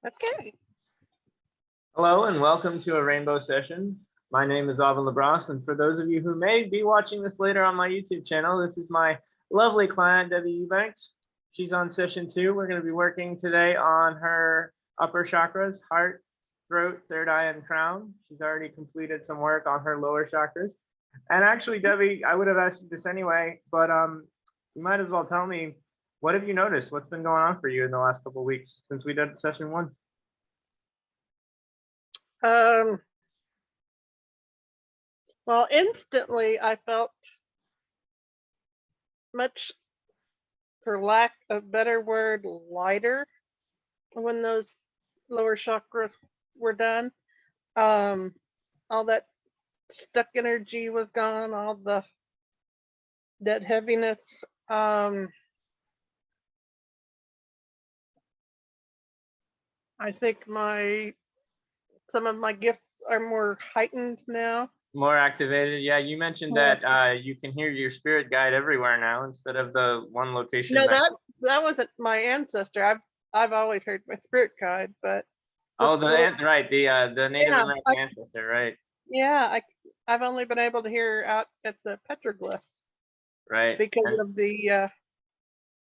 Okay. Hello and welcome to a rainbow session. My name is Alvin Labrosse, and for those of you who may be watching this later on my YouTube channel, this is my lovely client, Debbie Eubanks. She's on session 2. We're going to be working today on her upper chakras, heart, throat, third eye, and crown. She's already completed some work on her lower chakras. And actually, Debbie, I would have asked you this anyway, but you might as well tell me, what have you noticed? What's been going on for you in the last couple of weeks since we did session 1? Well, instantly I felt much, for lack of better word, lighter when those lower chakras were done. All that stuck energy was gone, all that heaviness. I think some of my gifts are more heightened now. More activated. Yeah, you mentioned that you can hear your spirit guide everywhere now instead of the one location. No, that wasn't my ancestor. I've always heard my spirit guide, but the Native American ancestor, right? Yeah, I've only been able to hear out at the petroglyphs, right? Because of the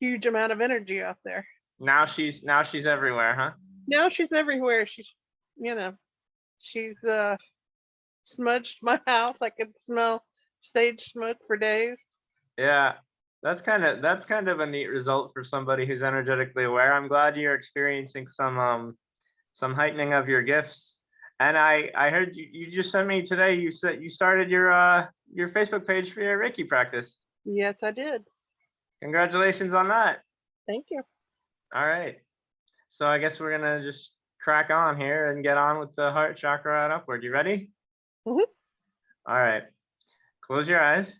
huge amount of energy out there. Now she's everywhere, huh? Now she's everywhere. She's smudged my house. I could smell sage smoke for days. Yeah, that's kind of a neat result for somebody who's energetically aware. I'm glad you're experiencing some heightening of your gifts. And I heard you just sent me today. You said you started your Facebook page for your Reiki practice. Yes, I did. Congratulations on that. Thank you. All right. So I guess we're gonna just crack on here and get on with the heart chakra and upward. You ready? Mm-hmm. All right. Close your eyes.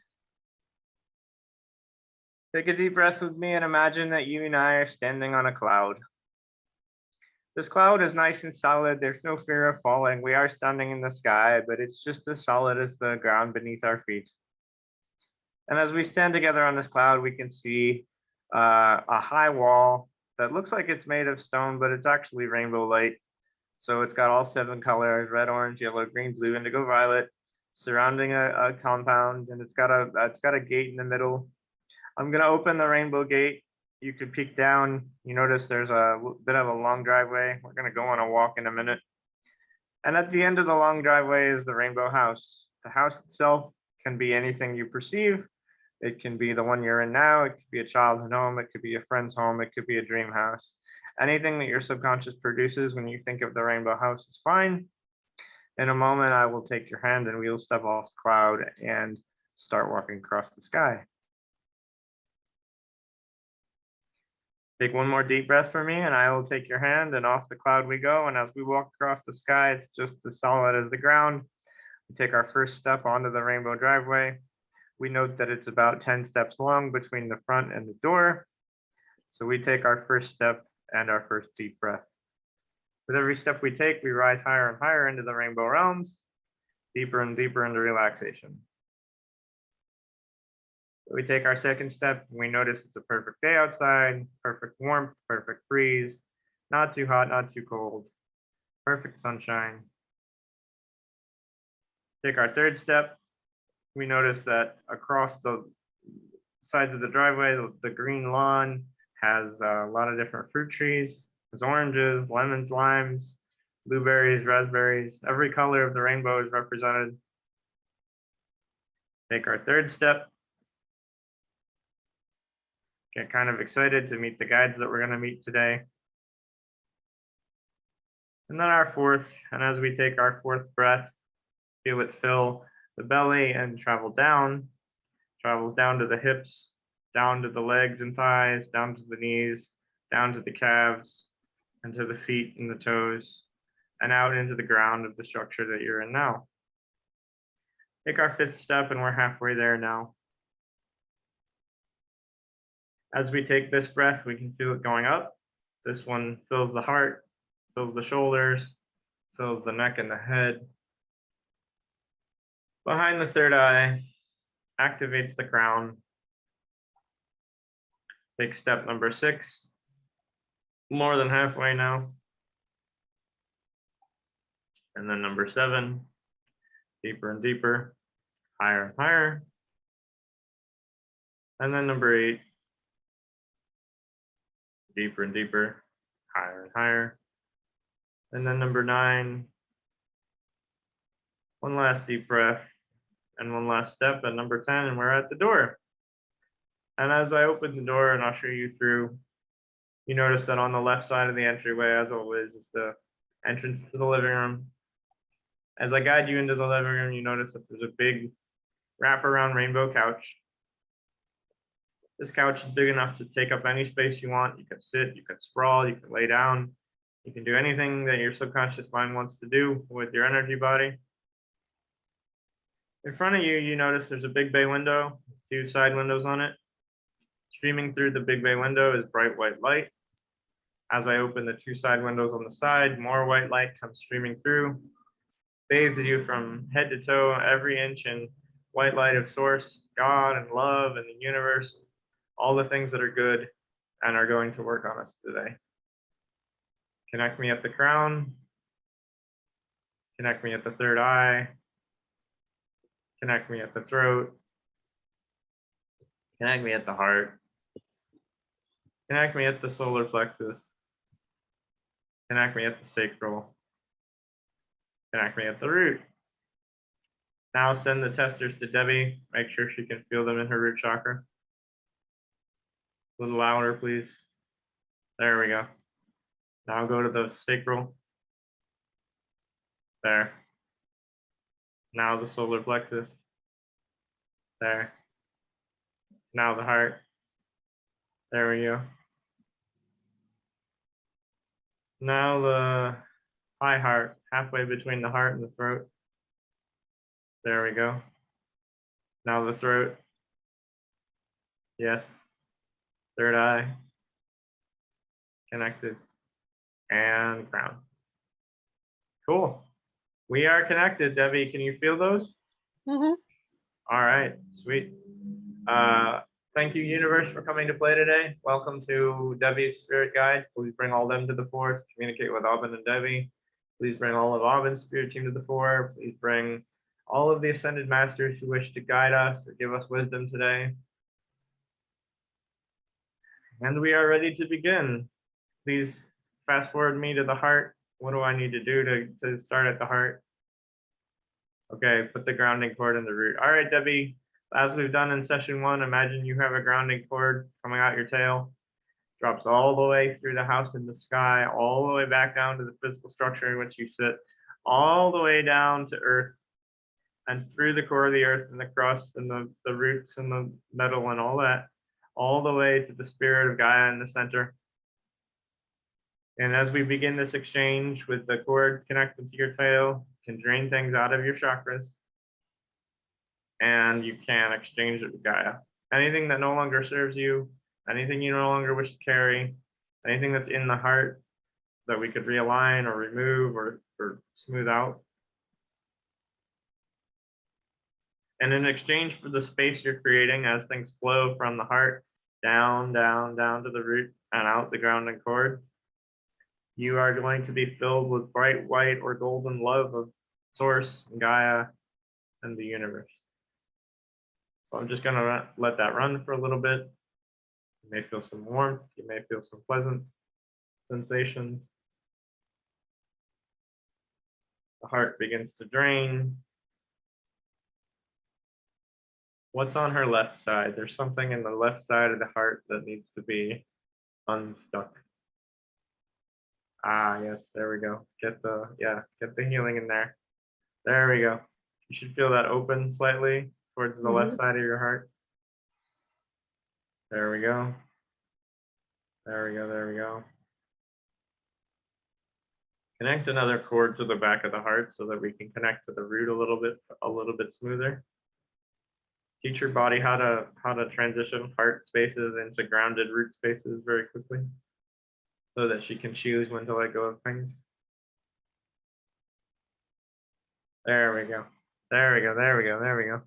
Take a deep breath with me and imagine that you and I are standing on a cloud. This cloud is nice and solid. There's no fear of falling. We are standing in the sky, but it's just as solid as the ground beneath our feet. And as we stand together on this cloud, we can see a high wall that looks like it's made of stone, but it's actually rainbow light. So it's got all 7 colors: red, orange, yellow, green, blue, indigo, violet, surrounding a compound, and it's got a gate in the middle. I'm gonna open the rainbow gate. You could peek down. You notice there's a bit of a long driveway. We're gonna go on a walk in a minute. And at the end of the long driveway is the rainbow house. The house itself can be anything you perceive. It can be the one you're in now. It could be a childhood home. It could be a friend's home. It could be a dream house. Anything that your subconscious produces when you think of the rainbow house is fine. In a moment, I will take your hand and we'll step off the cloud and start walking across the sky. Take one more deep breath for me and I will take your hand, and off the cloud we go. And as we walk across the sky, it's just as solid as the ground. We take our first step onto the rainbow driveway. We note that it's about 10 steps long between the front and the door. So we take our first step and our first deep breath. With every step we take, we rise higher and higher into the rainbow realms, deeper and deeper into relaxation. We take our second step, and we notice it's a perfect day outside, perfect warmth, perfect breeze, not too hot, not too cold, perfect sunshine. Take our third step. We notice that across the sides of the driveway, the green lawn has a lot of different fruit trees. There's oranges, lemons, limes, blueberries, raspberries. Every color of the rainbow is represented. Take our third step. Get kind of excited to meet the guides that we're going to meet today. And then our fourth, and as we take our fourth breath, feel it fill the belly and travels down to the hips, down to the legs and thighs, down to the knees, down to the calves, and to the feet and the toes, and out into the ground of the structure that you're in now. Take our fifth step, and we're halfway there now. As we take this breath, we can feel it going up. This one fills the heart, fills the shoulders, fills the neck and the head. Behind the third eye, activates the crown. Take step number 6. More than halfway now. And then number 7, deeper and deeper, higher and higher. And then number 8, deeper and deeper, higher and higher. And then number 9, one last deep breath and one last step, and number 10, and we're at the door. And as I open the door and usher you through, you notice that on the left side of the entryway, as always, is the entrance to the living room. As I guide you into the living room, you notice that there's a big wraparound rainbow couch. This couch is big enough to take up any space you want. You can sit, you can sprawl, you can lay down. You can do anything that your subconscious mind wants to do with your energy body. In front of you, you notice there's a big bay window, 2 side windows on it. Streaming through the big bay window is bright white light. As I open the 2 side windows on the side, more white light comes streaming through, bathes you from head to toe, every inch in white light of source, God and love and the universe, all the things that are good and are going to work on us today. Connect me at the crown, connect me at the 3rd eye, connect me at the throat, connect me at the heart, connect me at the solar plexus, connect me at the sacral, connect me at the root. Now send the testers to Debbie. Make sure she can feel them in her root chakra. A little louder, please. There we go. Now go to the sacral. There. Now the solar plexus. There. Now the heart. There we go. Now the high heart, halfway between the heart and the throat. There we go. Now the throat. Yes. 3rd eye. Connected. And crown. Cool. We are connected, Debbie. Can you feel those? Mm-hmm. All right, sweet. Thank you, universe, for coming to play today. Welcome to Debbie's spirit guides. Please bring all them to the fore to communicate with Aubin and Debbie. Please bring all of Aubin's spirit team to the fore. Please bring all of the ascended masters who wish to guide us or give us wisdom today. And we are ready to begin. Please fast forward me to the heart. What do I need to do to start at the heart? Okay, put the grounding cord in the root. All right, Debbie, as we've done in session 1, imagine you have a grounding cord coming out your tail, drops all the way through the house in the sky, all the way back down to the physical structure in which you sit, all the way down to earth and through the core of the earth and the crust and the roots and the metal and all that, all the way to the spirit of Gaia in the center. And as we begin this exchange with the cord connected to your tail, you can drain things out of your chakras and you can exchange it with Gaia. Anything that no longer serves you, anything you no longer wish to carry, anything that's in the heart that we could realign or remove or smooth out. And in exchange for the space you're creating as things flow from the heart down, down, down to the root and out the grounding cord, you are going to be filled with bright white or golden love of Source, Gaia, and the universe. So I'm just going to let that run for a little bit. You may feel some warmth. You may feel some pleasant sensations. The heart begins to drain. What's on her left side? There's something in the left side of the heart that needs to be unstuck. Ah, yes, there we go. Get the healing in there. There we go. You should feel that open slightly towards the left side of your heart. There we go. There we go, there we go. Connect another cord to the back of the heart so that we can connect to the root a little bit smoother. Teach your body how to transition heart spaces into grounded root spaces very quickly so that she can choose when to let go of things. There we go. There we go. There we go. There we go.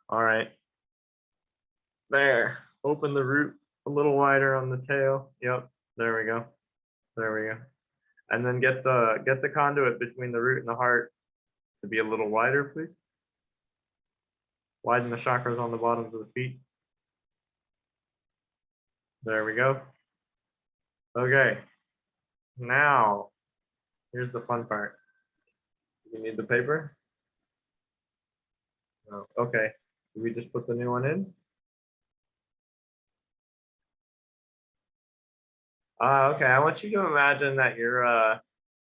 All right. There. Open the root a little wider on the tail. Yep. There we go. There we go. And then get the conduit between the root and the heart to be a little wider, please. Widen the chakras on the bottoms of the feet. There we go. Okay. Now, here's the fun part. You need the paper? No. Okay. Do we just put the new one in? Okay. I want you to imagine that your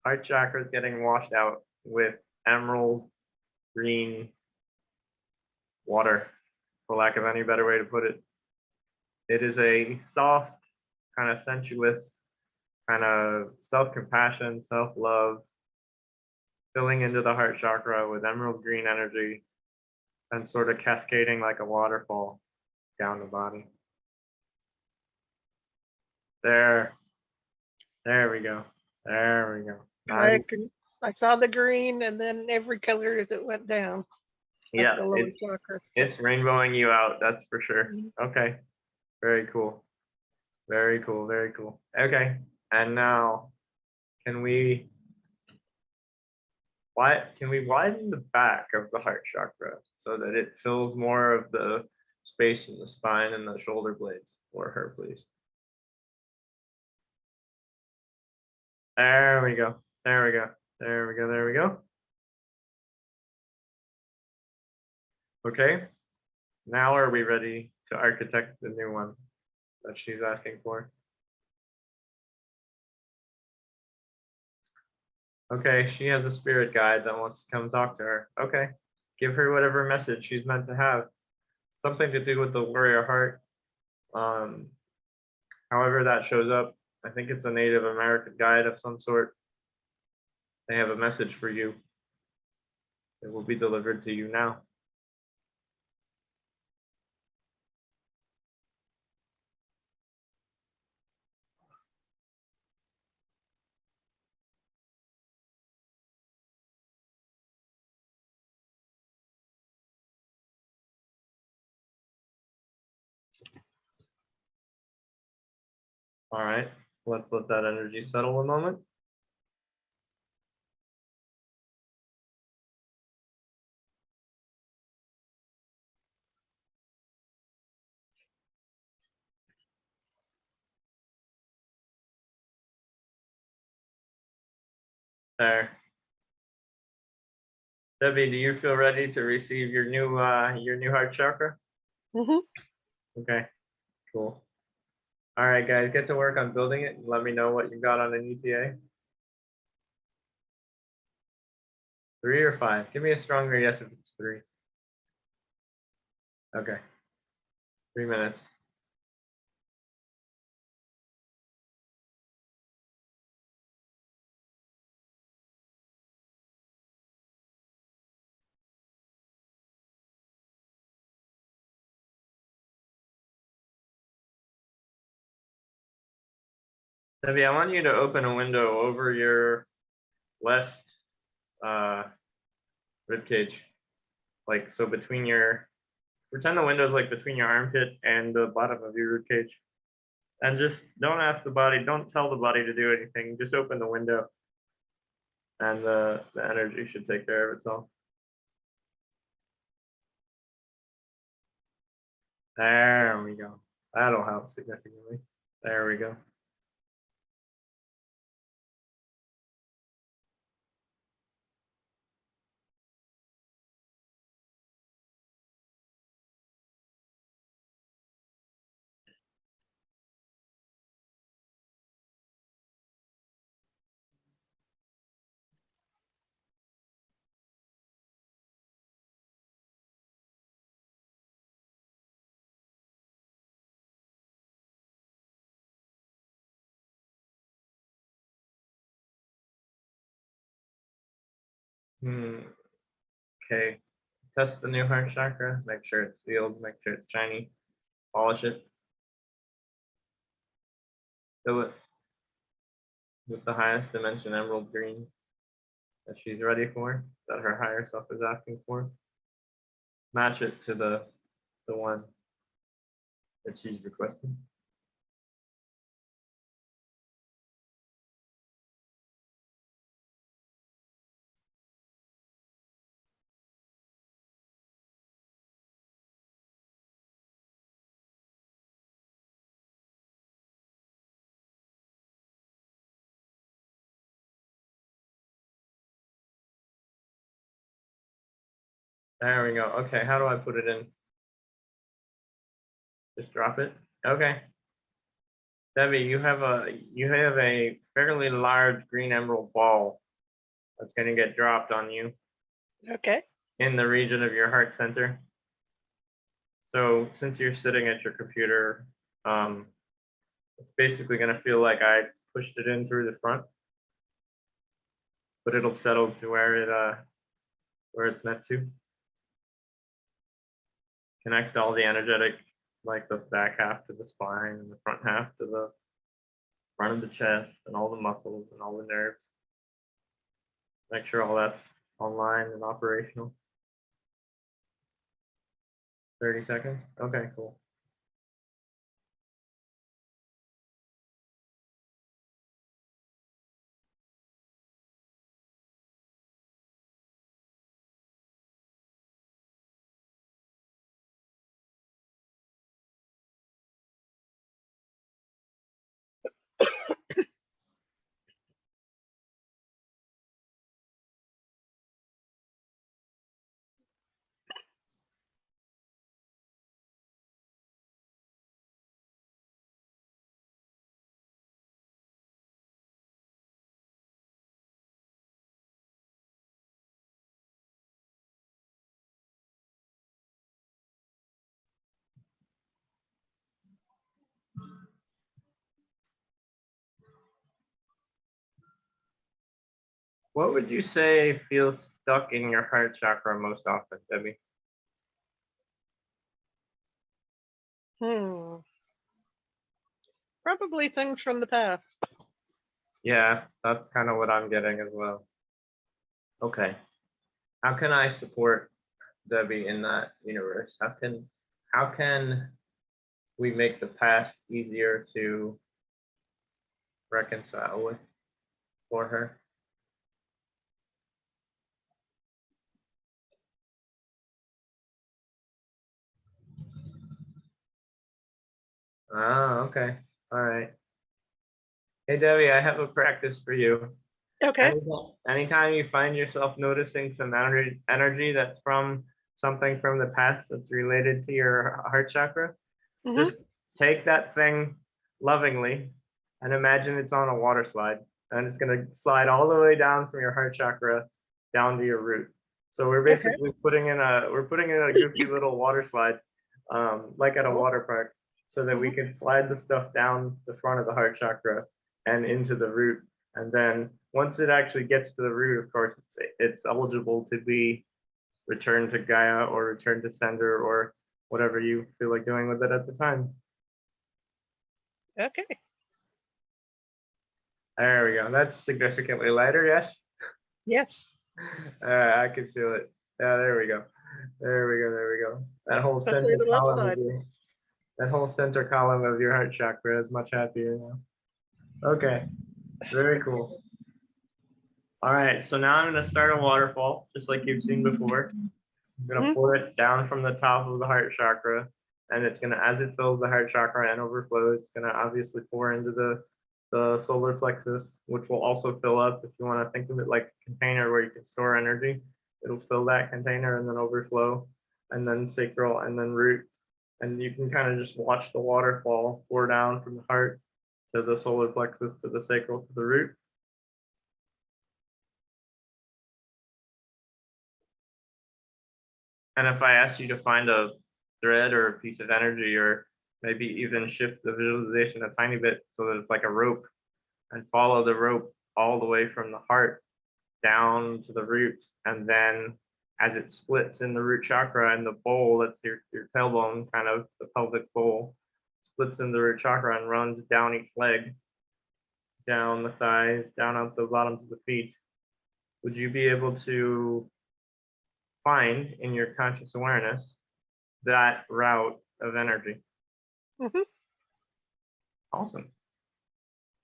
heart chakra is getting washed out with emerald green water, for lack of any better way to put it. It is a soft, kind of sensuous, kind of self-compassion, self-love, filling into the heart chakra with emerald green energy and sort of cascading like a waterfall down the body. There we go. There we go. I saw the green and then every color as it went down. Yeah, The lower chakra. it's rainbowing you out, that's for sure. Mhm. Okay, very cool. Very cool, very cool. Okay, and now can we widen the back of the heart chakra so that it fills more of the space in the spine and the shoulder blades for her, please? There we go. There we go. There we go. There we go. Okay. Now are we ready to architect the new one that she's asking for? Okay, she has a spirit guide that wants to come talk to her. Okay, give her whatever message she's meant to have. Something to do with the warrior heart. However that shows up, I think it's a Native American guide of some sort. They have a message for you. It will be delivered to you now. All right, let's let that energy settle a moment. There. Debbie, do you feel ready to receive your new heart chakra? Mhm. Okay, cool. All right, guys, get to work on building it and let me know what you got on an ETA. 3 or 5? Give me a stronger yes if it's 3. Okay. 3 minutes. Debbie, I want you to open a window over your left rib cage. Like, so between your, pretend the window's like between your armpit and the bottom of your rib cage. And just don't ask the body, don't tell the body to do anything. Just open the window and the energy should take care of itself. There we go. That'll help significantly. There we go. Okay. Test the new heart chakra. Make sure it's sealed. Make sure it's shiny. Polish it. Fill it with the highest dimension emerald green that she's ready for, that her higher self is asking for. Match it to the one that she's requesting. There we go. Okay, how do I put it in? Just drop it. Okay. Debbie, you have a fairly large green emerald ball that's going to get dropped on you Okay. in the region of your heart center. So since you're sitting at your computer, it's basically going to feel like I pushed it in through the front, but it'll settle to where it's meant to. Connect all the energetic, like the back half to the spine and the front half to the front of the chest and all the muscles and all the nerves. Make sure all that's online and operational. 30 seconds. Okay, cool. What would you say feels stuck in your heart chakra most often, Debbie? Probably things from the past. Yeah, that's kind of what I'm getting as well. Okay. How can I support Debbie in that universe? How can we make the past easier to reconcile with for her? Ah, okay. All right. Hey, Debbie, I have a practice for you. Okay. Anytime you find yourself noticing some energy that's from something from the past that's related to your heart chakra, Hmm. just take that thing lovingly and imagine it's on a water slide, and it's going to slide all the way down from your heart chakra down to your root. So we're Okay. basically putting in a goofy little water slide, like at a Cool. water park, so that we Mhm. can slide the stuff down the front of the heart chakra and into the root. And then once it actually gets to the root, of course, it's eligible to be returned to Gaia or returned to sender or whatever you feel like doing with it at the time. Okay. There we go. That's significantly lighter, yes? Yes. I can feel it. Yeah, there we go. There we go. There we go. That whole Especially center the left column of side. that whole center column of your heart chakra is much happier now. Okay, very cool. All right, so now I'm going to start a waterfall, just like you've seen before. I'm going to pour it down from the top of the heart chakra, and it's going to, as it fills the heart chakra and overflows, it's going to obviously pour into the solar plexus, which will also fill up. If you want to think of it like a container where you can store energy, it'll fill that container and then overflow, and then sacral, and then root. And you can kind of just watch the waterfall pour down from the heart to the solar plexus to the sacral to the root. And if I asked you to find a thread or a piece of energy, or maybe even shift the visualization a tiny bit so that it's like a rope, and follow the rope all the way from the heart down to the root, and then as it splits in the root chakra and the bowl, that's your tailbone, kind of the pelvic bowl, splits in the root chakra and runs down each leg, down the thighs, down out the bottoms of the feet. Would you be able to find in your conscious awareness that route of energy? Hmm. Awesome.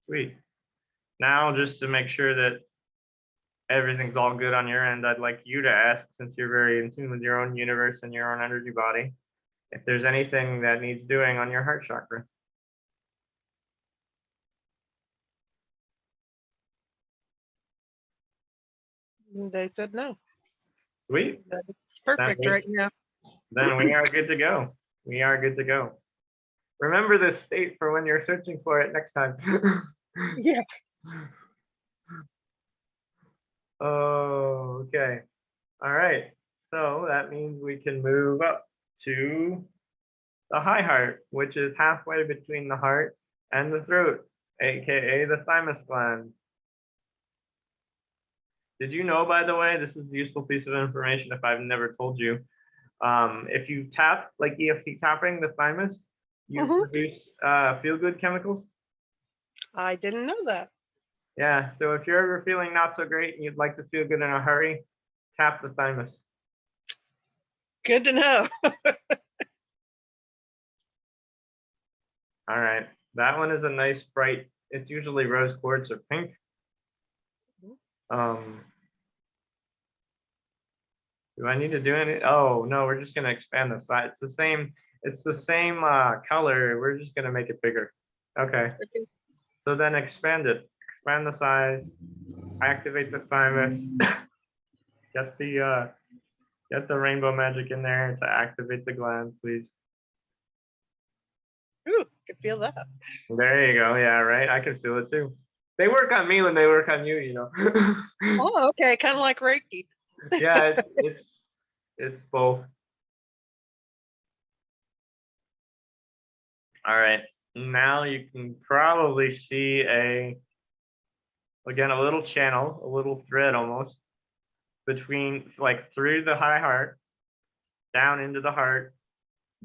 Sweet. Now, just to make sure that everything's all good on your end, I'd like you to ask, since you're very in tune with your own universe and your own energy body, if there's anything that needs doing on your heart chakra. They said no. Sweet. perfect right now. Then we are good to go. We are good to go. Remember this state for when you're searching for it next time. Yeah. Oh, okay. All right. So that means we can move up to the high heart, which is halfway between the heart and the throat, aka the thymus gland. Did you know, by the way, this is a useful piece of information if I've never told you. If you tap, like EFT tapping the thymus, you Mhm. produce feel-good chemicals. I didn't know that. Yeah, so if you're ever feeling not so great and you'd like to feel good in a hurry, tap the thymus. Good to know. All right, that one is a nice bright, it's usually rose quartz or pink. Do I need to do any? Oh, no, we're just gonna expand the size. It's the same color. We're just gonna make it bigger. Okay, Okay. so then expand it. Expand the size, activate the thymus, get the rainbow magic in there to activate the gland, please. Ooh, could feel that. There you go. Yeah, right. I can feel it too. They work on me when they work on you, you know. Oh, okay. Kind of like Reiki. Yeah, it's both. All right. Now you can probably see again, a little channel, a little thread almost between, like, through the high heart, down into the heart,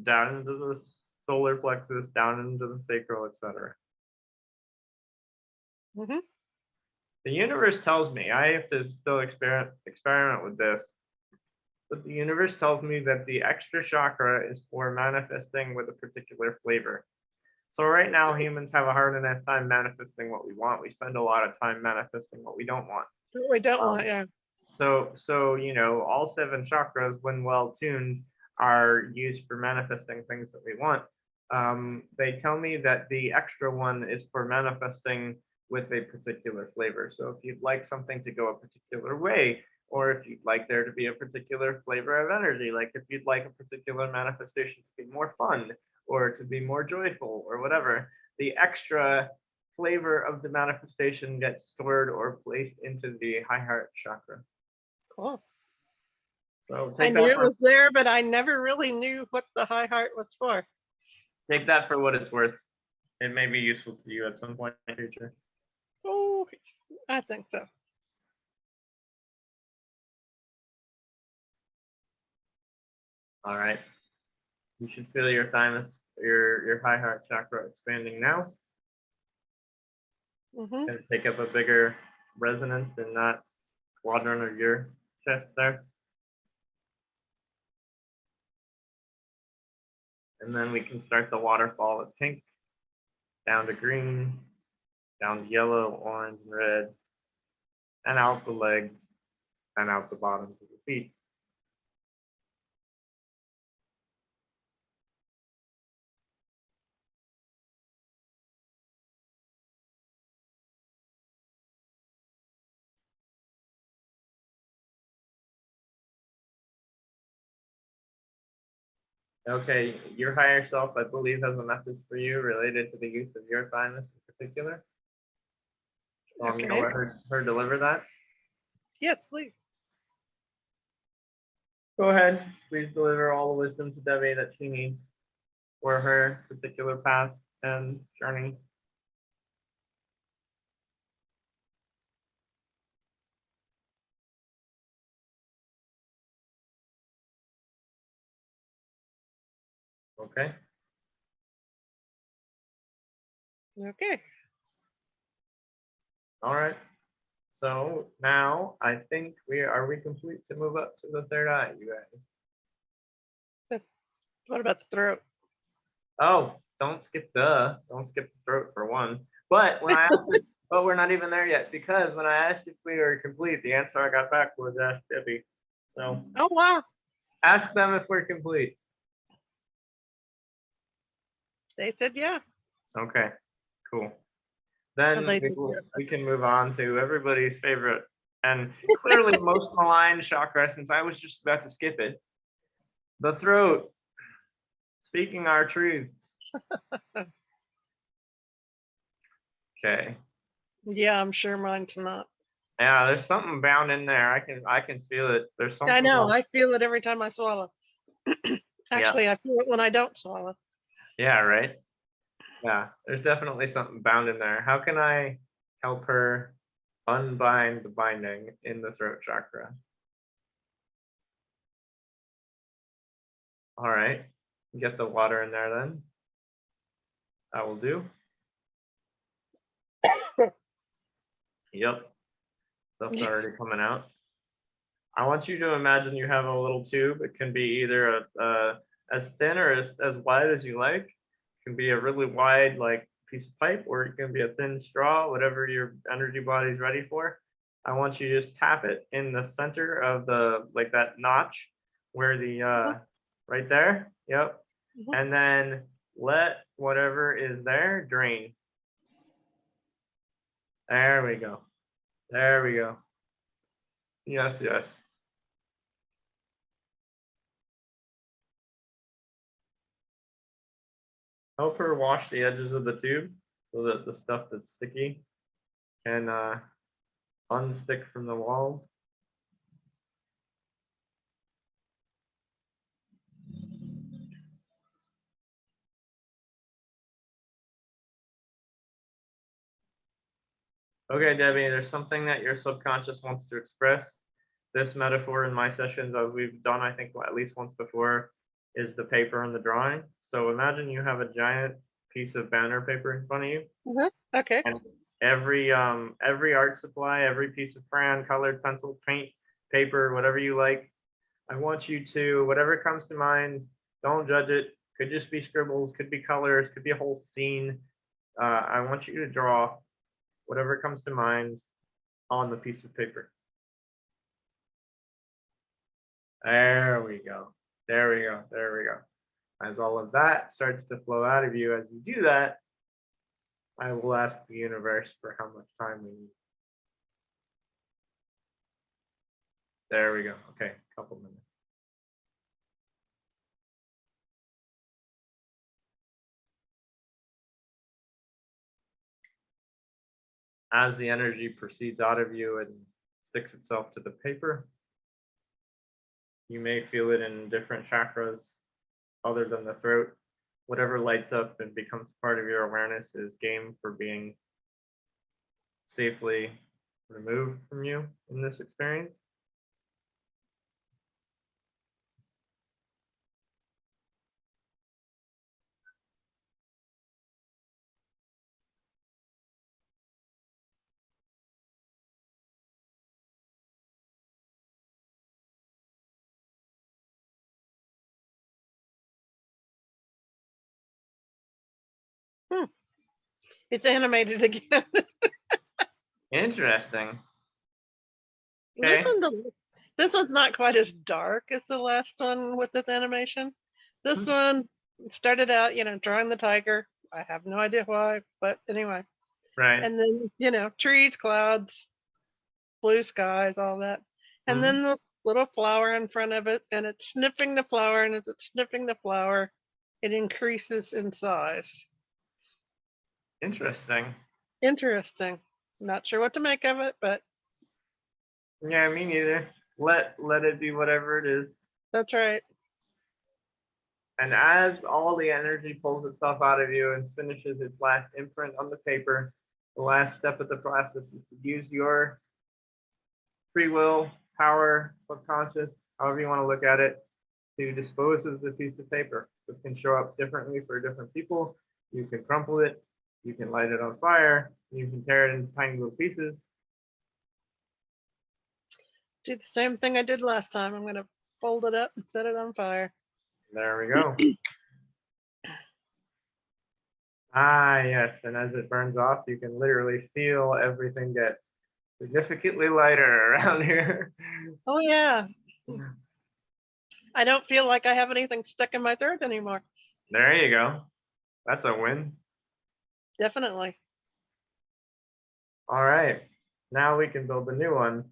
down into the solar plexus, down into the sacral, etc. Mhm. The universe tells me, I have to still experiment with this, but the universe tells me that the extra chakra is for manifesting with a particular flavor. So right now, humans have a hard enough time manifesting what we want. We spend a lot of time manifesting what we don't want. We don't Um, want, yeah. So you know, all 7 chakras, when well tuned, are used for manifesting things that we want. They tell me that the extra one is for manifesting with a particular flavor. So if you'd like something to go a particular way, or if you'd like there to be a particular flavor of energy, like if you'd like a particular manifestation to be more fun or to be more joyful or whatever, the extra flavor of the manifestation gets stored or placed into the high heart chakra. Cool. So I knew it was there, but I never really knew what the high heart was for. take that for what it's worth. It may be useful to you at some point in the future. Oh, I think so. All right. You should feel your thymus, your high heart chakra expanding now. Mhm. And take up a bigger resonance in that quadrant of your chest there. And then we can start the waterfall of pink, down to green, down to yellow, orange, and red, and out the legs, and out the bottoms of the feet. Okay, your higher self, I believe, has a message for you related to the use of your thymus in particular. So I'm going to Okay. let her deliver that. Yes, please. Go ahead, please deliver all the wisdom to Debbie that she needs for her particular path and journey. Okay. Okay. All right. So now I think we complete to move up to the third eye, you guys. What about the throat? Oh, don't skip the throat for one. But when I asked but we're not even there yet, because when I asked if we were complete, the answer I got back was ask Debbie. So Oh, wow. ask them if we're complete. They said, yeah. Okay, cool. Then Well, they did, we can move on to everybody's favorite and clearly most maligned chakra, since I was just about to skip it. The throat. Speaking our truths. Okay. Yeah, I'm sure mine's not. Yeah, there's something bound in there. I can feel it. There's something. I know. going- I feel it every time I swallow. Actually, I feel it when I don't swallow. Yeah, right. Yeah, there's definitely something bound in there. How can I help her unbind the binding in the throat chakra? All right, get the water in there then. That will do. Yep, stuff's already coming out. I want you to imagine you have a little tube. It can be either as thin or as wide as you like. It can be a really wide like piece of pipe, or it can be a thin straw, whatever your energy body is ready for. I want you to just tap it in the center of the like that notch where the right there. Yep. Mhm. And then let whatever is there drain. There we go. There we go. Yes, yes. Help her wash the edges of the tube so that the stuff that's sticky can unstick from the walls. Okay, Debbie, there's something that your subconscious wants to express. This metaphor in my sessions, as we've done, I think at least once before, is the paper and the drawing. So imagine you have a giant piece of banner paper in front of you. Okay. And every art supply, every piece of crayon, colored pencil, paint, paper, whatever you like, I want you to, whatever comes to mind, don't judge it. Could just be scribbles, could be colors, could be a whole scene. I want you to draw whatever comes to mind on the piece of paper. There we go. There we go. There we go. As all of that starts to flow out of you, as you do that, I will ask the universe for how much time we need. There we go. Okay, a couple minutes. As the energy proceeds out of you and sticks itself to the paper, you may feel it in different chakras other than the throat. Whatever lights up and becomes part of your awareness is game for being safely removed from you in this experience. It's animated again. Interesting. This Okay. this one's not quite as dark as the last one with this animation. This one started out, drawing the tiger. I have no idea why, but anyway. Right. And then, trees, clouds, blue skies, all that. And then the little flower in front of it, and it's sniffing the flower, and as it's sniffing the flower, it increases in size. Interesting. Interesting. Not sure what to make of it, but Yeah, me neither. Let it be whatever it is. that's right. And as all the energy pulls itself out of you and finishes its last imprint on the paper, the last step of the process is to use your free will, power, subconscious, however you want to look at it, to dispose of the piece of paper. This can show up differently for different people. You can crumple it, you can light it on fire, you can tear it into tiny little pieces. Do the same thing I did last time. I'm going to fold it up and set it on fire. There we go. Ah, yes, and as it burns off, you can literally feel everything get significantly lighter around here. Oh, yeah. I don't feel like I have anything stuck in my throat anymore. There you go. That's a win. Definitely. All right, now we can build a new one.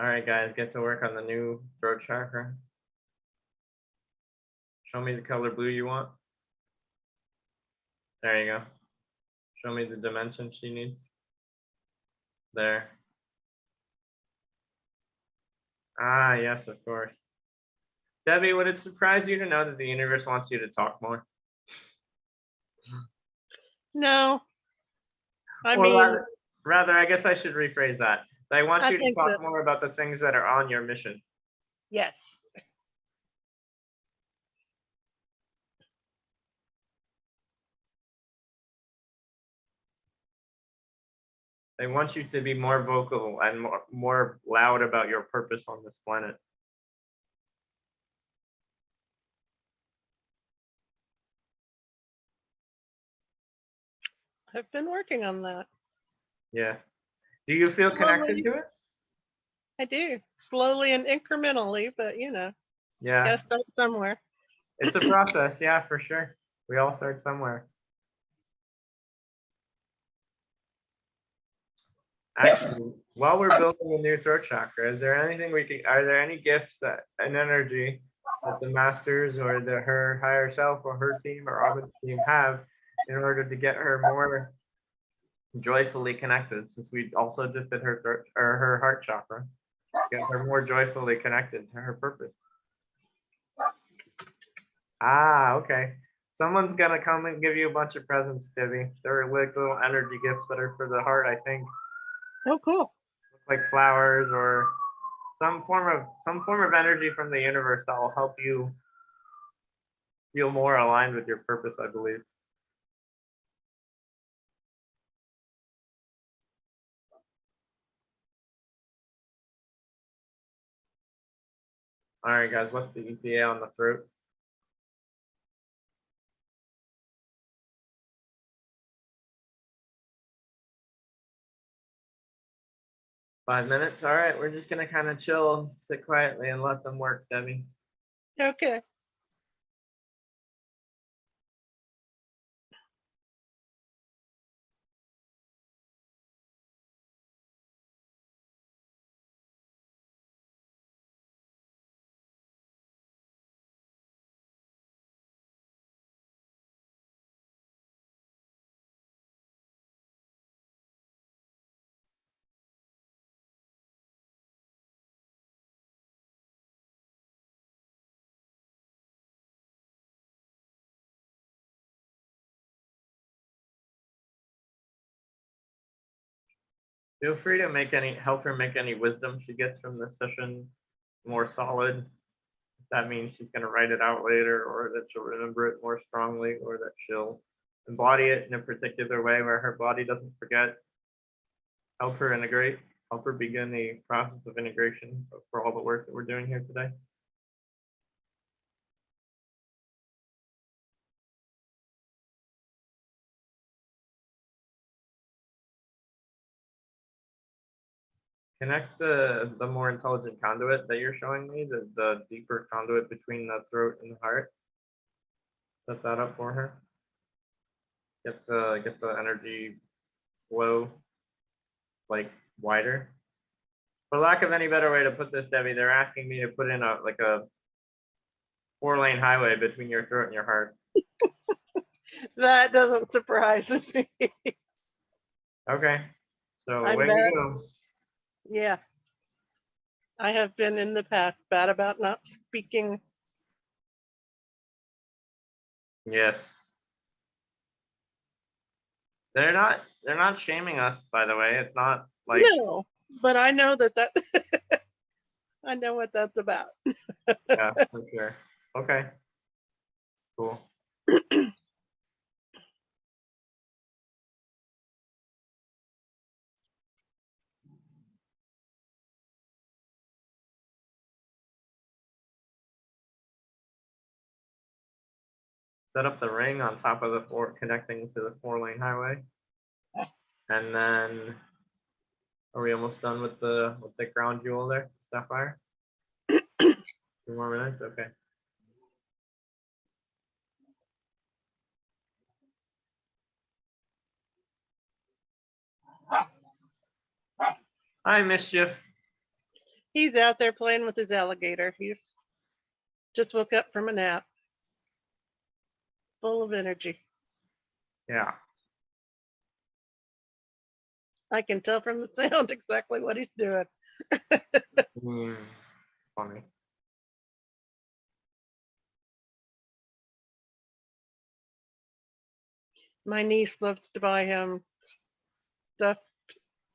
All right, guys, get to work on the new throat chakra. Show me the color blue you want. There you go. Show me the dimension she needs. There. Ah, yes, of course. Debbie, would it surprise you to know that the universe wants you to talk more? No, I Or mean, rather, I guess I should rephrase that. They want I you to think talk that, more about the things that are on your mission. yes. They want you to be more vocal and more loud about your purpose on this planet. I've been working on that. Yes. Do you feel connected Slowly. to it? I do, slowly and incrementally, but Yeah, gotta start somewhere. it's a process. Yeah, for sure. We all start somewhere. Actually, while we're building a new throat chakra, is there anything are there any gifts that an energy that the masters or her higher self or her team or Robin's team have in order to get her more joyfully connected, since we also just did her throat or her heart chakra, get her more joyfully connected to her purpose? Ah, okay. Someone's gonna come and give you a bunch of presents, Debbie. They're like little energy gifts that are for the heart, I think. Oh, cool. Like flowers or some form of energy from the universe that will help you feel more aligned with your purpose, I believe. All right, guys, what's the ETA on the throat? Five minutes. All right, we're just gonna kind of chill, sit quietly, and let them work, Debbie. Okay. Feel free to help her make any wisdom she gets from this session more solid. That means she's going to write it out later, or that she'll remember it more strongly, or that she'll embody it in a particular way where her body doesn't forget. Help her integrate, help her begin the process of integration for all the work that we're doing here today. Connect the more intelligent conduit that you're showing me, the deeper conduit between the throat and the heart. Set that up for her. Get the energy flow like wider. For lack of any better way to put this, Debbie, they're asking me to put in a 4-lane highway between your throat and your heart. That doesn't surprise me. Okay, so I'm away bad. we go. Yeah. I have been in the past bad about not speaking. Yes. They're not shaming us, by the way. It's not like, No, but I know that I know what that's about. yeah, for sure. Okay. Cool. Set up the ring on top of the connecting to the 4-lane highway. And then are we almost done with the crown jewel there, sapphire? 2 more minutes, okay. Hi, Mischief. He's out there playing with his alligator. He's just woke up from a nap, full of energy. Yeah. I can tell from the sound exactly what he's doing. Funny. My niece loves to buy him stuffed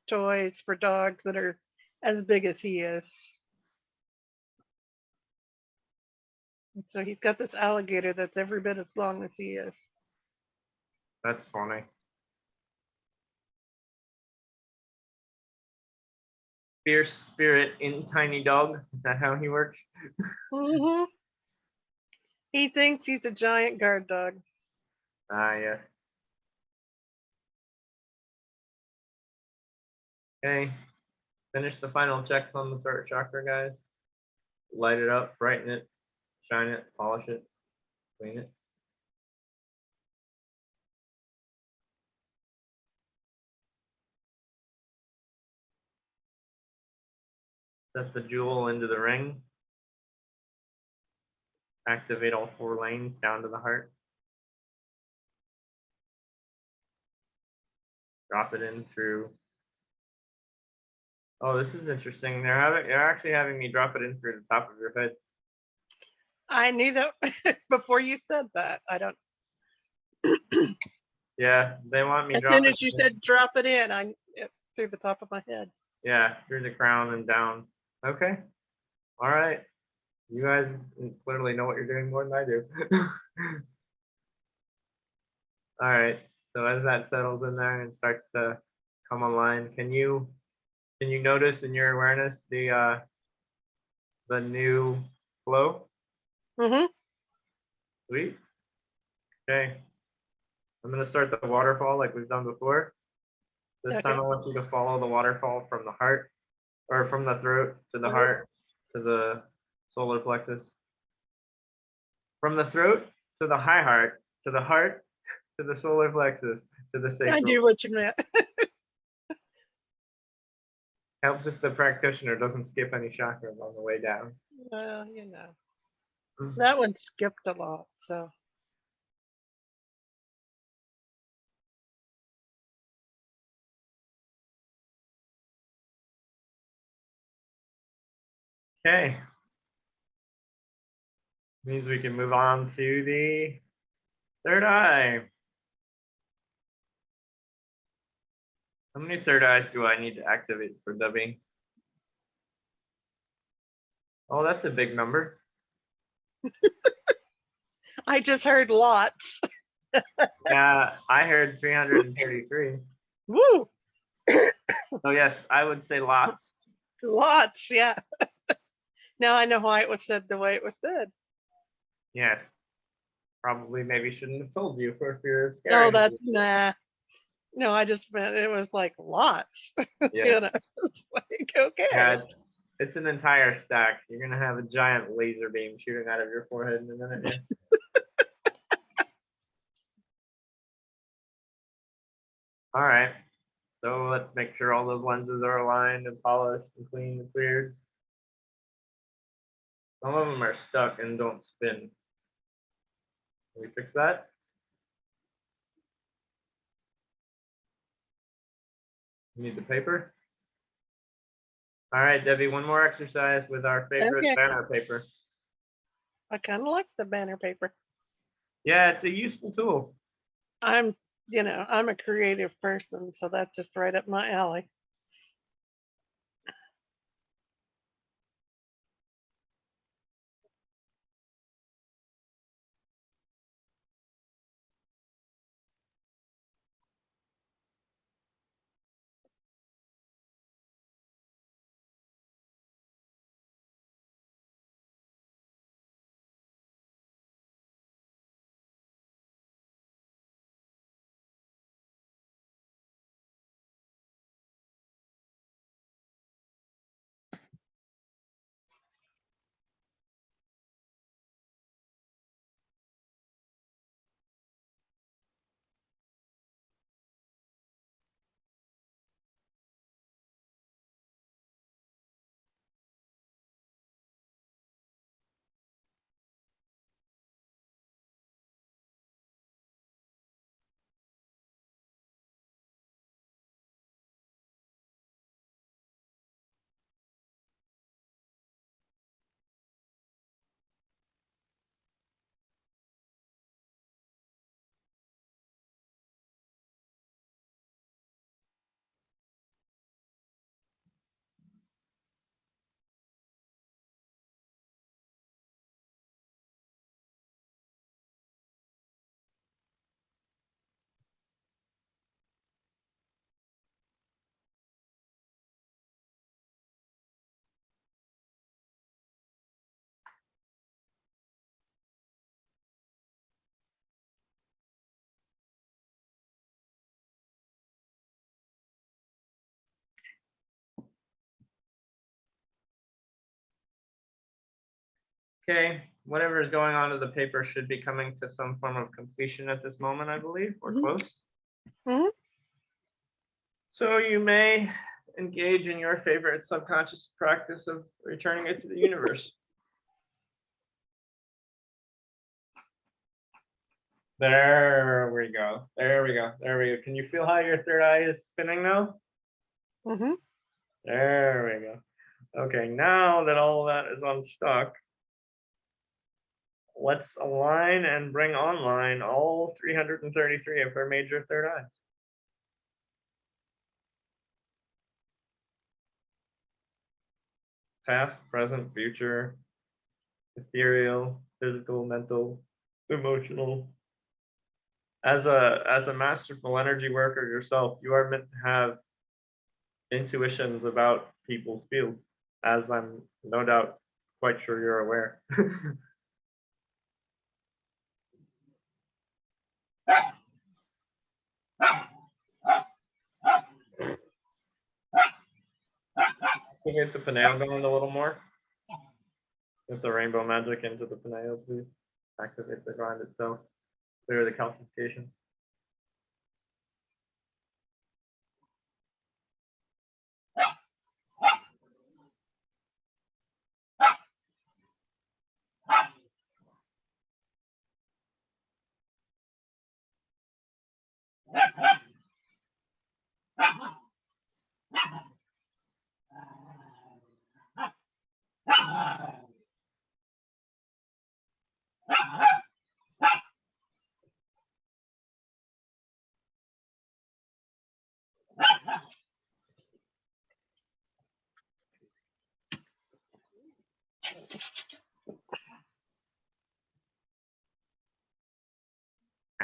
toys for dogs that are as big as he is. So he's got this alligator that's every bit as long as he is. That's funny. Fierce spirit in tiny dog. Is that how he works? Mm-hmm. He thinks he's a giant guard dog. Ah, yeah. Okay. Finish the final checks on the throat chakra, guys. Light it up, brighten it, shine it, polish it, clean it. Set the jewel into the ring. Activate all 4 lanes down to the heart. Drop it in through. Oh, this is interesting. They're actually having me drop it in through the top of your head. I knew that before you said that. I don't. Yeah, they want me As soon dropping as you it said drop it in, it through the top of my head. yeah, through the crown and down. Okay. All right. You guys clearly know what you're doing more than I do. All right. So as that settles in there and starts to come online, can you notice in your awareness the new flow? Mm-hmm. Sweet. Okay. I'm gonna start the waterfall like we've done before. This Okay. time I want you to follow the waterfall from the heart, or from the throat to the Mhm. heart to the solar plexus. From the throat to the high heart to the heart to the solar plexus to the I sacral. knew what you meant. Helps if the practitioner doesn't skip any chakras on the way down. Well, that one skipped a lot. So Okay. Means we can move on to the third eye. How many third eyes do I need to activate for Debbie? Oh, that's a big number. I just heard lots. Yeah, I heard 333. Woo! So yes, I would say lots. Lots. Yeah. Now I know why it was said the way it was said. Yes. Probably maybe shouldn't have told you for fear of Oh, scaring that's you. nah. No, I just meant it was like lots. Yeah. It's like, okay. Yeah, it's an entire stack. You're gonna have a giant laser beam shooting out of your forehead in a minute. Yeah. All right. So let's make sure all those lenses are aligned and polished and clean and cleared. Some of them are stuck and don't spin. Can we fix that? You need the paper? All right, Debbie, one more exercise with our favorite Okay. banner paper. I kind of like the banner paper. Yeah, it's a useful tool. I'm a creative person, so that's just right up my alley. Okay, whatever is going on to the paper should be coming to some form of completion at this moment, I believe, or close. So you may engage in your favorite subconscious practice of returning it to the universe. There we go. There we go. There we go. Can you feel how your third eye is spinning now? There we go. Okay, now that all that is unstuck, let's align and bring online all 333 of her major third eyes. Past, present, future, ethereal, physical, mental, emotional. As a masterful energy worker yourself, you are meant to have intuitions about people's fields, as I'm no doubt quite sure you're aware. Can you get the pineal going a little more? Get the rainbow magic into the pineal, please. Activate the gland itself. Clear the calcification.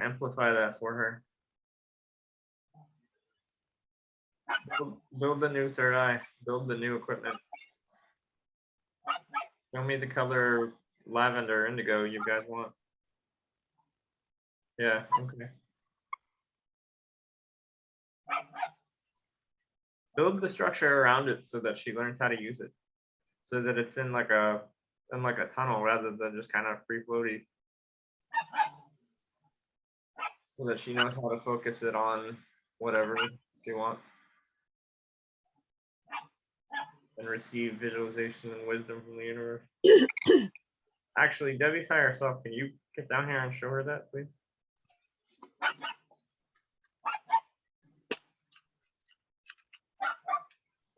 Amplify that for her. Build the new third eye. Build the new equipment. Show me the color lavender, indigo you guys want. Yeah, okay. Build the structure around it so that she learns how to use it. So that it's in like a tunnel rather than just kind of free floaty. So that she knows how to focus it on whatever she wants. And receive visualization and wisdom from the universe. Actually, Debbie's higher self, can you get down here and show her that, please?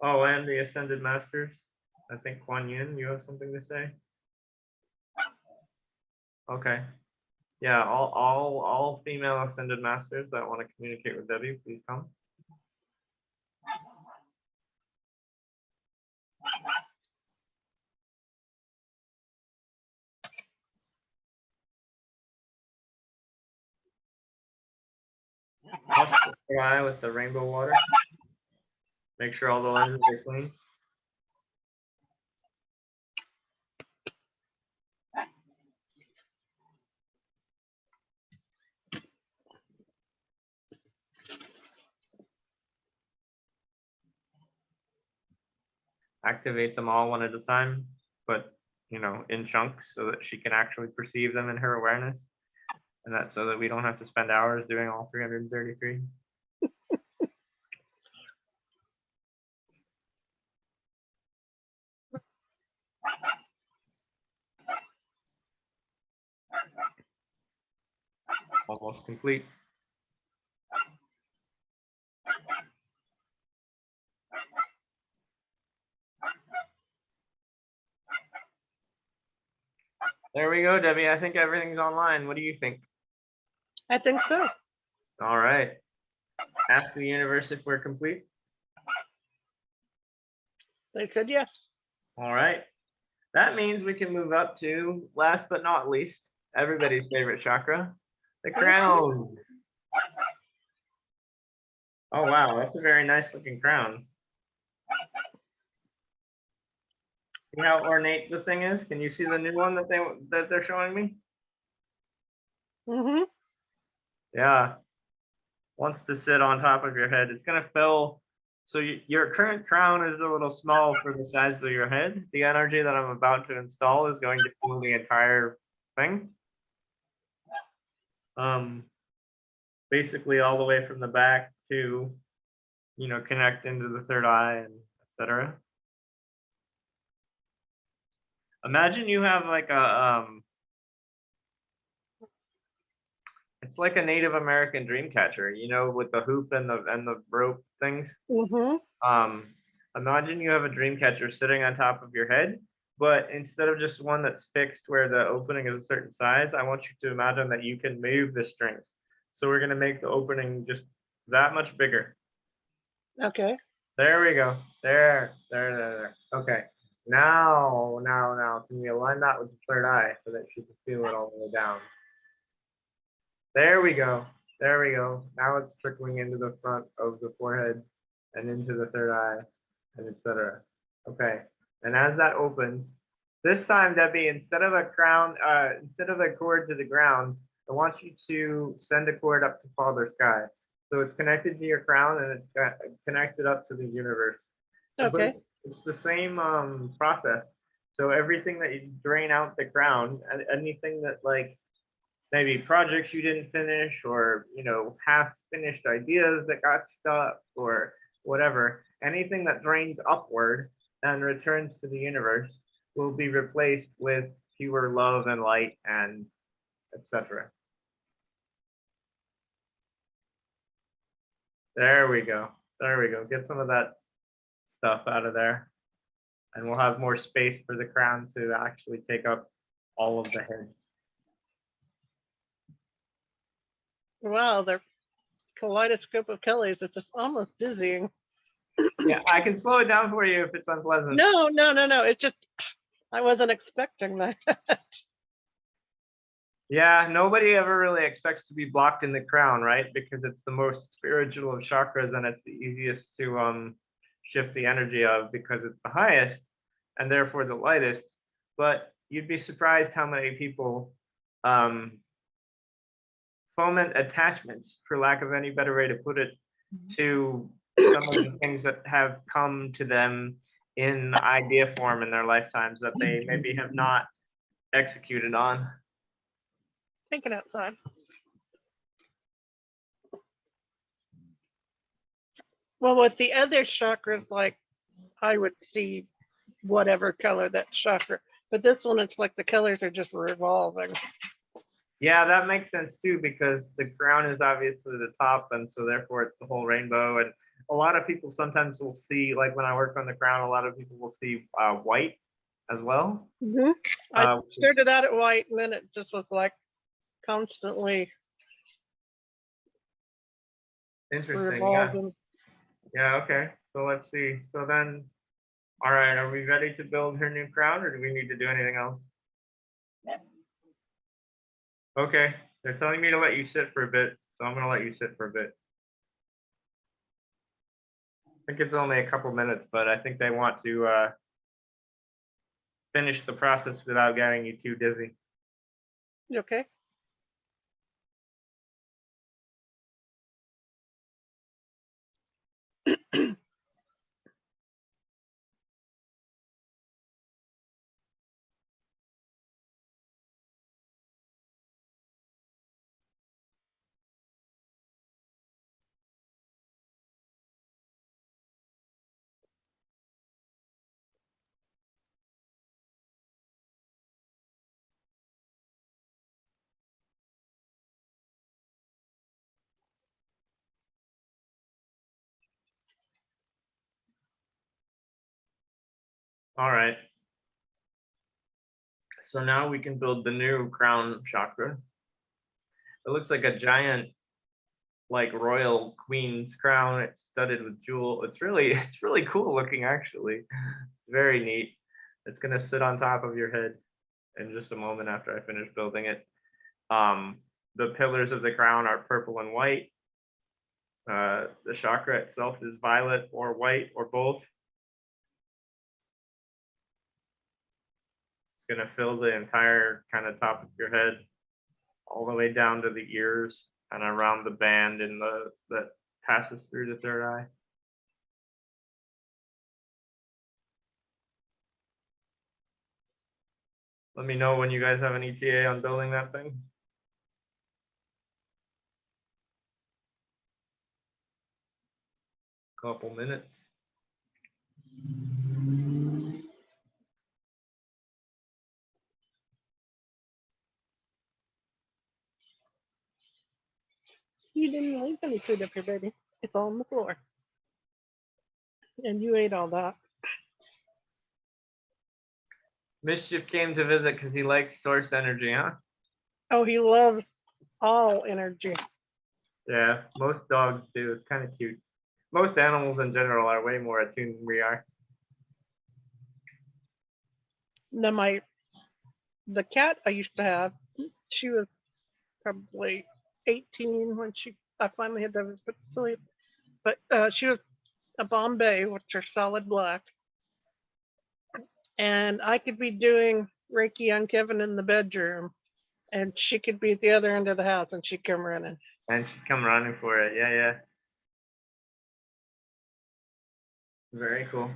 Oh, and the Ascended Masters. I think Kuan Yin, you have something to say? Okay. Yeah, all female Ascended Masters that want to communicate with Debbie, please come. Wash the eye with the rainbow water. Make sure all the lenses are clean. Activate them all one at a time, but in chunks so that she can actually perceive them in her awareness. And that's so that we don't have to spend hours doing all 333. Almost complete. There we go, Debbie. I think everything's online. What do you think? I think so. All right. Ask the universe if we're complete. They said yes. All right. That means we can move up to, last but not least, everybody's favorite chakra, the crown. Oh, wow. That's a very nice looking crown. See how ornate the thing is? Can you see the new one that they're showing me? Yeah. Wants to sit on top of your head. It's going to fill So your current crown is a little small for the size of your head. The energy that I'm about to install is going to fill the entire thing. Basically all the way from the back to, connect into the third eye and etc. Imagine you have like it's like a Native American dream catcher, with the hoop and the rope things. Mm-hmm. Imagine you have a dream catcher sitting on top of your head, but instead of just one that's fixed where the opening is a certain size, I want you to imagine that you can move the strings. So we're gonna make the opening just that much bigger. Okay. There we go. There. Okay. Now, can we align that with the third eye so that she can feel it all the way down? There we go. Now it's trickling into the front of the forehead and into the third eye and etc. Okay. And as that opens, this time, Debbie, instead of a cord to the ground, I want you to send a cord up to Father Sky. So it's connected to your crown and it's connected up to the universe. Okay. But it's the same process. So everything that you drain out the crown, and anything that like maybe projects you didn't finish, or half finished ideas that got stuck, or whatever, anything that drains upward and returns to the universe will be replaced with pure love and light and etc. There we go. Get some of that stuff out of there, and we'll have more space for the crown to actually take up all of the head. Wow, the kaleidoscope of colors. It's just almost dizzying. Yeah, I can slow it down for you if it's unpleasant. No. It's just, I wasn't expecting that. Yeah, nobody ever really expects to be blocked in the crown, right? Because it's the most spiritual of chakras and it's the easiest to shift the energy of, because it's the highest and therefore the lightest. But you'd be surprised how many people foment attachments, for lack of any better way to put it, to some of the things that have come to them in idea form in their lifetimes that they maybe have not executed on. Thinking outside. Well, with the other chakras, like I would see whatever color that chakra, but this one, it's like the colors are just revolving. Yeah, that makes sense too, because the crown is obviously the top, and so therefore it's the whole rainbow. And a lot of people sometimes will see, like when I work on the crown, a lot of people will see white as well. Mm-hmm. I started out at white, and then it just was like constantly interesting. revolving. Yeah, okay. So let's see. So then, all right, are we ready to build her new crown, or do we need to do anything else? Okay, they're telling me to let you sit for a bit, so I'm gonna let you sit for a bit. I think it's only a couple minutes, but I think they want to finish the process without getting you too dizzy. You okay? All right. So now we can build the new crown chakra. It looks like a giant, like royal queen's crown. It's studded with jewel. It's really cool looking, actually. Very neat. It's gonna sit on top of your head in just a moment after I finish building it. The pillars of the crown are purple and white. The chakra itself is violet or white or both. It's gonna fill the entire kind of top of your head, all the way down to the ears and around the band in that passes through the third eye. Let me know when you guys have an ETA on building that thing. Couple minutes. You didn't leave any food up here, baby. It's all on the floor. And you ate all that. Mischief came to visit because he likes source energy, huh? Oh, he loves all energy. Yeah, most dogs do. It's kind of cute. Most animals in general are way more attuned than we are. Now the cat I used to have, she was probably 18 when I finally had to put to sleep. But she was a Bombay, which are solid black. And I could be doing Reiki on Kevin in the bedroom, and she could be at the other end of the house, and she'd come running. And she'd come running for it. Yeah, yeah. Very cool.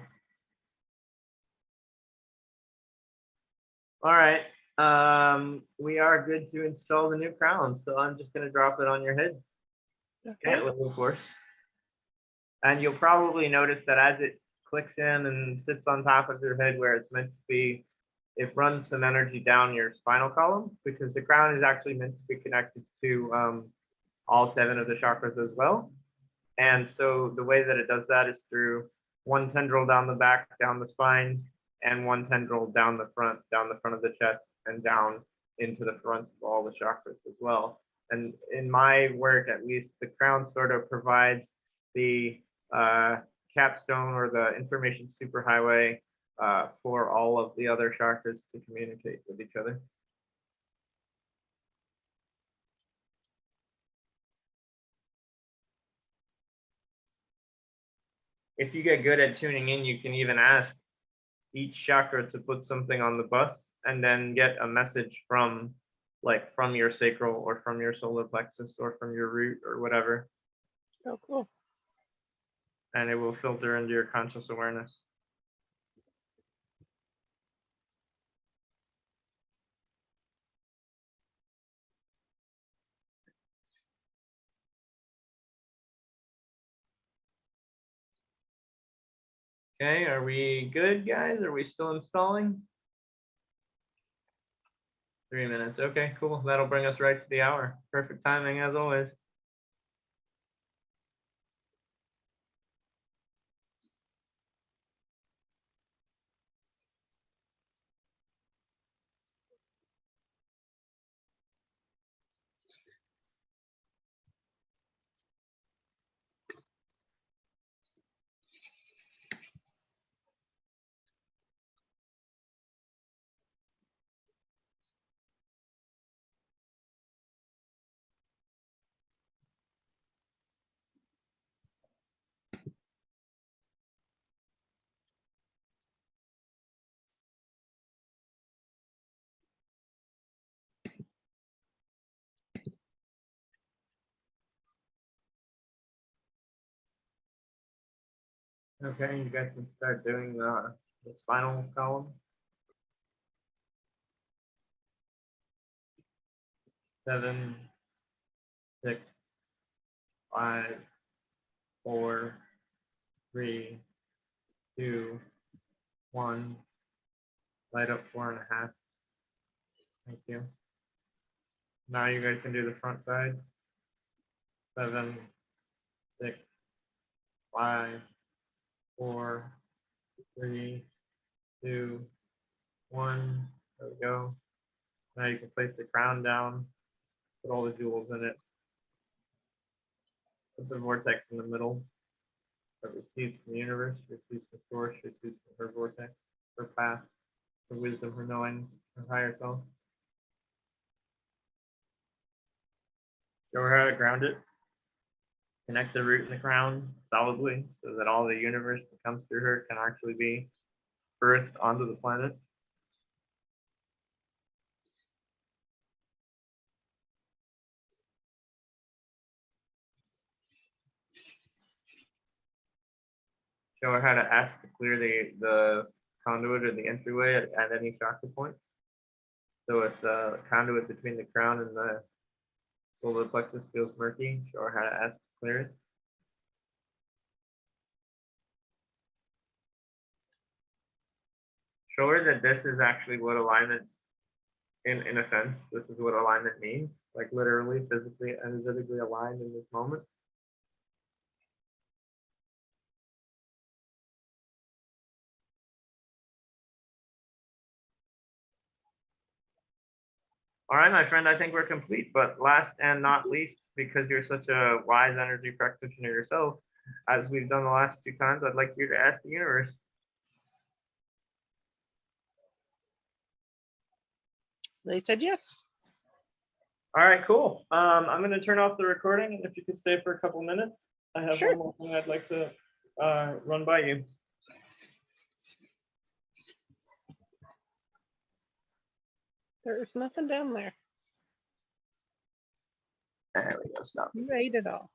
All right. We are good to install the new crown. So I'm just going to drop it on your head. Okay. Of course. And you'll probably notice that as it clicks in and sits on top of your head where it's meant to be, it runs some energy down your spinal column, because the crown is actually meant to be connected to all 7 of the chakras as well. And so the way that it does that is through one tendril down the back, down the spine, and one tendril down the front of the chest, and down into the fronts of all the chakras as well. And in my work, at least, the crown sort of provides the capstone or the information superhighway for all of the other chakras to communicate with each other. If you get good at tuning in, you can even ask each chakra to put something on the bus and then get a message from your sacral or from your solar plexus or from your root or whatever. Oh, cool. And it will filter into your conscious awareness. Okay, are we good, guys? Are we still installing? 3 minutes. Okay, cool. That'll bring us right to the hour. Perfect timing as always. Okay, you guys can start doing the spinal column. 7, 6, 5, 4, 3, 2, 1. Light up 4.5. Thank you. Now you guys can do the front side. 7, 6, 5, 4, 3, 2, 1. There we go. Now you can place the crown down, put all the jewels in it. Put the vortex in the middle that receives from the universe, receives from source, receives from her vortex, her path, her wisdom, her knowing, her higher self. Show her how to ground it. Connect the root and the crown solidly so that all the universe that comes through her can actually be birthed onto the planet. Show her how to ask to clear the conduit or the entryway at any chakra point. So if the conduit between the crown and the solar plexus feels murky, show her how to ask to clear it. Show her that this is actually what alignment, in a sense, this is what alignment means, like literally, physically, energetically aligned in this moment. All right, my friend, I think we're complete, but last and not least, because you're such a wise energy practitioner yourself, as we've done the last 2 times, I'd like you to ask the universe. They said yes. All right, cool. I'm going to turn off the recording, and if you could stay for a couple minutes, I have Sure. one more thing I'd like to run by you. There's nothing down there. There we go. Stop. You ate it all.